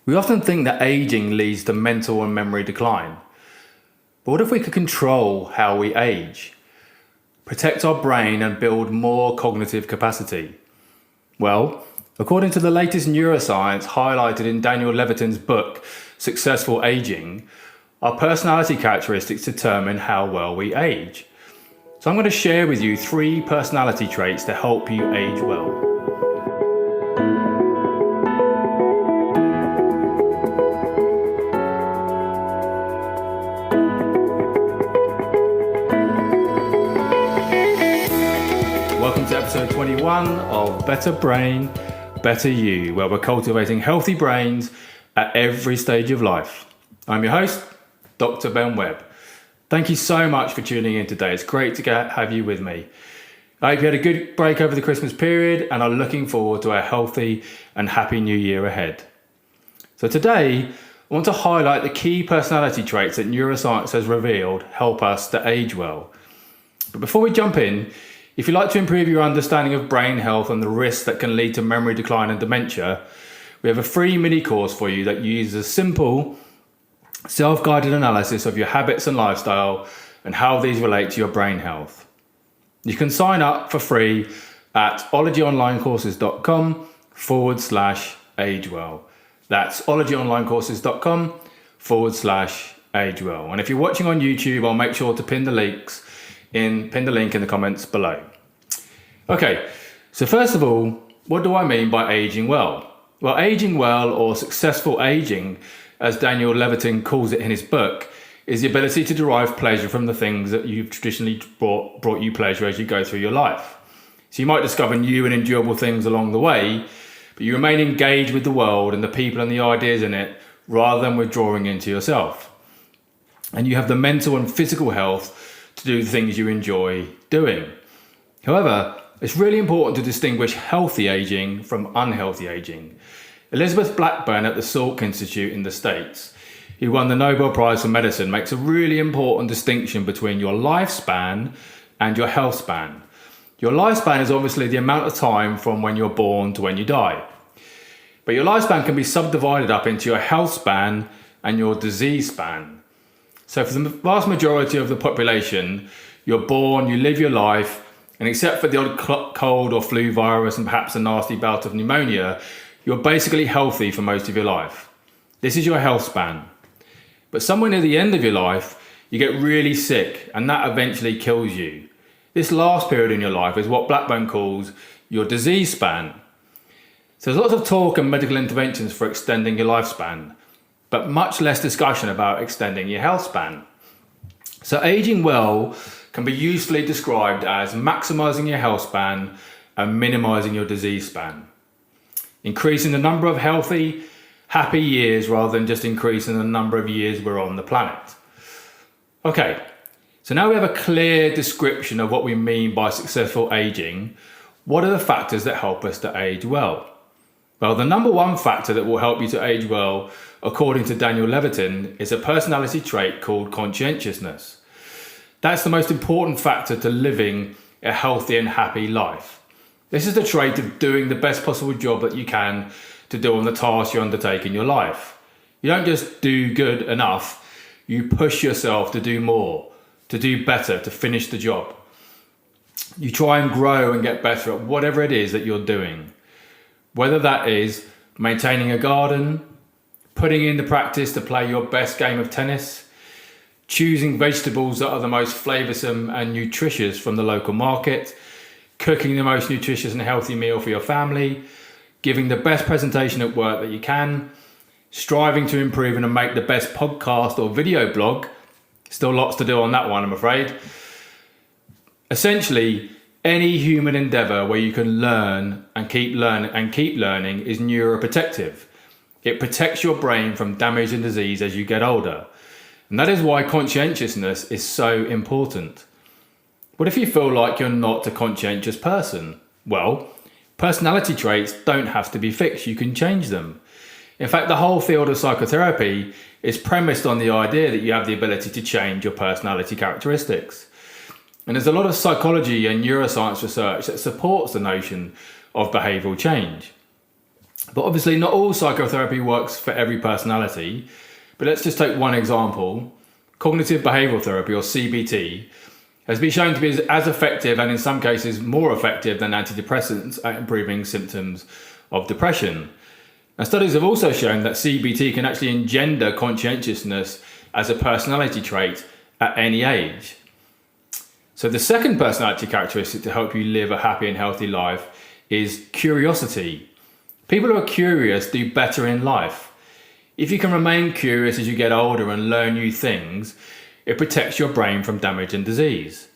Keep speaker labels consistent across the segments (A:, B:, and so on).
A: We often think that aging leads to mental and memory decline. But what if we could control how we age? Protect our brain and build more cognitive capacity? Well, according to the latest neuroscience highlighted in Daniel Levitin's book, Successful Aging, our personality characteristics determine how well we age. So I'm going to share with you 3 personality traits to help you age well. Welcome to episode 21 of Better Brain, Better You, where we're cultivating healthy brains at every stage of life. I'm your host, Dr. Ben Webb. Thank you so much for tuning in today. It's great to have you with me. I hope you had a good break over the Christmas period and are looking forward to a healthy and happy new year ahead. So today, I want to highlight the key personality traits that neuroscience has revealed help us to age well. But before we jump in, if you'd like to improve your understanding of brain health and the risks that can lead to memory decline and dementia, we have a free mini course for you that uses a simple, self-guided analysis of your habits and lifestyle and how these relate to your brain health. You can sign up for free at ologyonlinecourses.com/agewell. That's ologyonlinecourses.com/agewell. And if you're watching on YouTube, I'll make sure to pin the link in the comments below. Okay, so first of all, what do I mean by aging well? Well, aging well, or successful aging, as Daniel Levitin calls it in his book, is the ability to derive pleasure from the things that you've traditionally brought you pleasure as you go through your life. So you might discover new and enjoyable things along the way, but you remain engaged with the world and the people and the ideas in it rather than withdrawing into yourself. And you have the mental and physical health to do the things you enjoy doing. However, it's really important to distinguish healthy aging from unhealthy aging. Elizabeth Blackburn at the Salk Institute in the States, who won the Nobel Prize for Medicine, makes a really important distinction between your lifespan and your health span. Your lifespan is obviously the amount of time from when you're born to when you die. But your lifespan can be subdivided up into your health span and your disease span. So for the vast majority of the population, you're born, you live your life, and except for the odd cold or flu virus and perhaps a nasty bout of pneumonia, you're basically healthy for most of your life. This is your health span. But somewhere near the end of your life, you get really sick, and that eventually kills you. This last period in your life is what Blackburn calls your disease span. So there's lots of talk and medical interventions for extending your lifespan, but much less discussion about extending your health span. So aging well can be usefully described as maximizing your health span and minimizing your disease span. Increasing the number of healthy, happy years rather than just increasing the number of years we're on the planet. Okay, so now we have a clear description of what we mean by successful aging. What are the factors that help us to age well? Well, the number one factor that will help you to age well, according to Daniel Levitin, is a personality trait called conscientiousness. That's the most important factor to living a healthy and happy life. This is the trait of doing the best possible job that you can to do on the tasks you undertake in your life. You don't just do good enough, you push yourself to do more, to do better, to finish the job. You try and grow and get better at whatever it is that you're doing. Whether that is maintaining a garden, putting in the practice to play your best game of tennis, choosing vegetables that are the most flavoursome and nutritious from the local market, cooking the most nutritious and healthy meal for your family, giving the best presentation at work that you can, striving to improve and make the best podcast or video blog. Still lots to do on that one, I'm afraid. Essentially, any human endeavour where you can learn and keep learning is neuroprotective. It protects your brain from damage and disease as you get older. And that is why conscientiousness is so important. What if you feel like you're not a conscientious person? Well, personality traits don't have to be fixed, you can change them. In fact, the whole field of psychotherapy is premised on the idea that you have the ability to change your personality characteristics. And there's a lot of psychology and neuroscience research that supports the notion of behavioural change. But obviously not all psychotherapy works for every personality. But let's just take one example. Cognitive behavioural therapy, or CBT, has been shown to be as effective, and in some cases more effective, than antidepressants at improving symptoms of depression. Now, studies have also shown that CBT can actually engender conscientiousness as a personality trait at any age. So the second personality characteristic to help you live a happy and healthy life is curiosity. People who are curious do better in life. If you can remain curious as you get older and learn new things, it protects your brain from damage and disease.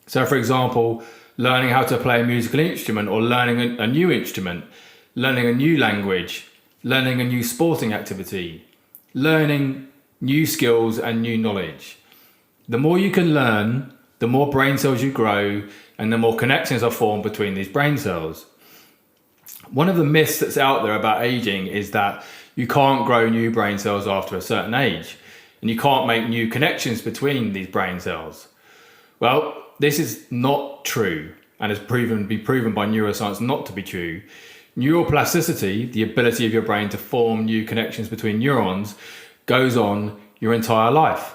A: So for example, learning how to play a musical instrument, or learning a new instrument, learning a new language, learning a new sporting activity, learning new skills and new knowledge. The more you can learn, the more brain cells you grow, and the more connections are formed between these brain cells. One of the myths that's out there about aging is that you can't grow new brain cells after a certain age, and you can't make new connections between these brain cells. Well, this is not true, and has been proven by neuroscience not to be true. Neuroplasticity, the ability of your brain to form new connections between neurons, goes on your entire life.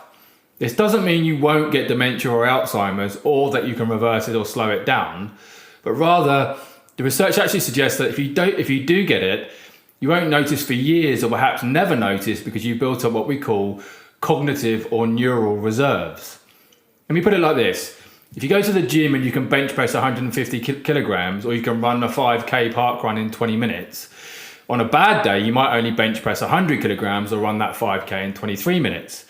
A: This doesn't mean you won't get dementia or Alzheimer's, or that you can reverse it or slow it down, but rather the research actually suggests that if you do get it, you won't notice for years, or perhaps never notice, because you've built up what we call cognitive or neural reserves. Let me put it like this. If you go to the gym and you can bench press 150 kilograms, or you can run a 5k park run in 20 minutes, on a bad day, you might only bench press 100 kilograms or run that 5k in 23 minutes.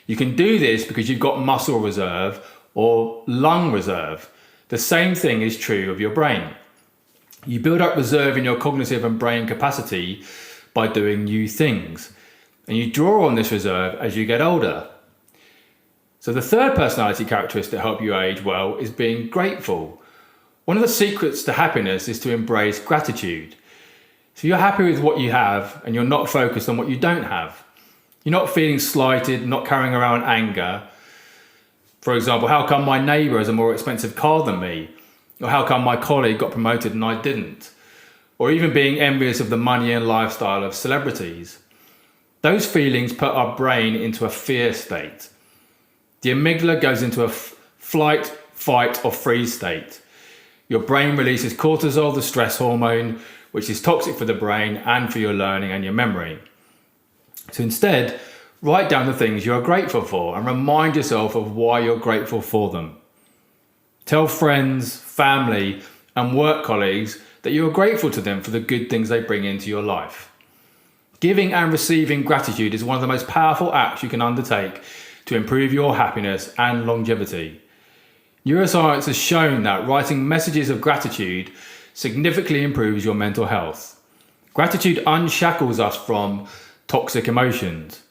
A: You can do this because you've got muscle reserve or lung reserve. The same thing is true of your brain. You build up reserve in your cognitive and brain capacity by doing new things, and you draw on this reserve as you get older. So the third personality characteristic to help you age well is being grateful. One of the secrets to happiness is to embrace gratitude. So you're happy with what you have, and you're not focused on what you don't have. You're not feeling slighted, not carrying around anger. For example, how come my neighbour has a more expensive car than me? Or how come my colleague got promoted and I didn't? Or even being envious of the money and lifestyle of celebrities. Those feelings put our brain into a fear state. The amygdala goes into a flight, fight, or freeze state. Your brain releases cortisol, the stress hormone, which is toxic for the brain and for your learning and your memory. So instead, write down the things you are grateful for and remind yourself of why you're grateful for them. Tell friends, family, and work colleagues that you are grateful to them for the good things they bring into your life. Giving and receiving gratitude is one of the most powerful acts you can undertake to improve your happiness and longevity. Neuroscience has shown that writing messages of gratitude significantly improves your mental health. Gratitude unshackles us from toxic emotions.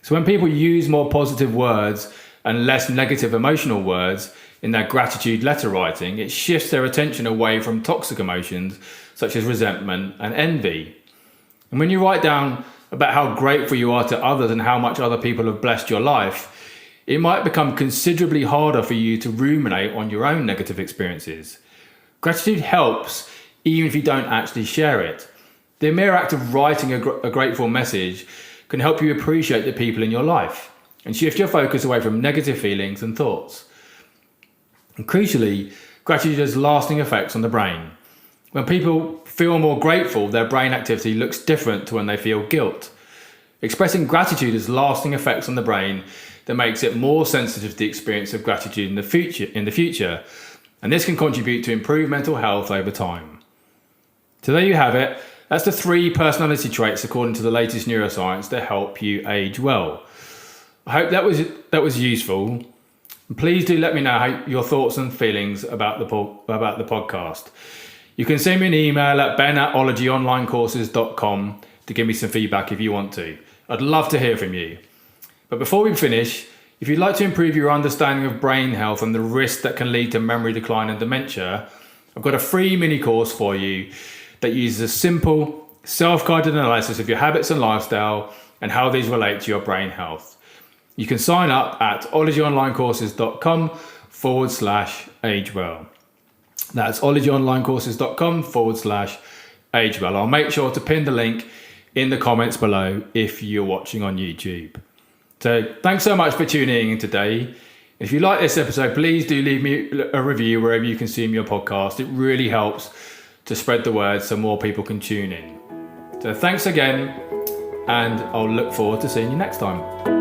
A: So when people use more positive words and less negative emotional words in their gratitude letter writing, it shifts their attention away from toxic emotions such as resentment and envy. And when you write down about how grateful you are to others and how much other people have blessed your life, it might become considerably harder for you to ruminate on your own negative experiences. Gratitude helps even if you don't actually share it. The mere act of writing a grateful message can help you appreciate the people in your life and shift your focus away from negative feelings and thoughts. And crucially, gratitude has lasting effects on the brain. When people feel more grateful, their brain activity looks different to when they feel guilt. Expressing gratitude has lasting effects on the brain that makes it more sensitive to the experience of gratitude in the future, and this can contribute to improved mental health over time. So there you have it. That's the 3 personality traits according to the latest neuroscience that help you age well. I hope that was useful. And please do let me know your thoughts and feelings about the podcast. You can send me an email at ben@ologyonlinecourses.com to give me some feedback if you want to. I'd love to hear from you. But before we finish, if you'd like to improve your understanding of brain health and the risks that can lead to memory decline and dementia, I've got a free mini course for you that uses a simple, self-guided analysis of your habits and lifestyle and how these relate to your brain health. You can sign up at ologyonlinecourses.com/agewell. That's ologyonlinecourses.com/agewell. age well. I'll make sure to pin the link in the comments below if you're watching on YouTube. So thanks so much for tuning in today. If you like this episode, please do leave me a review wherever you consume your podcast. It really helps to spread the word so more people can tune in. So thanks again, and I'll look forward to seeing you next time.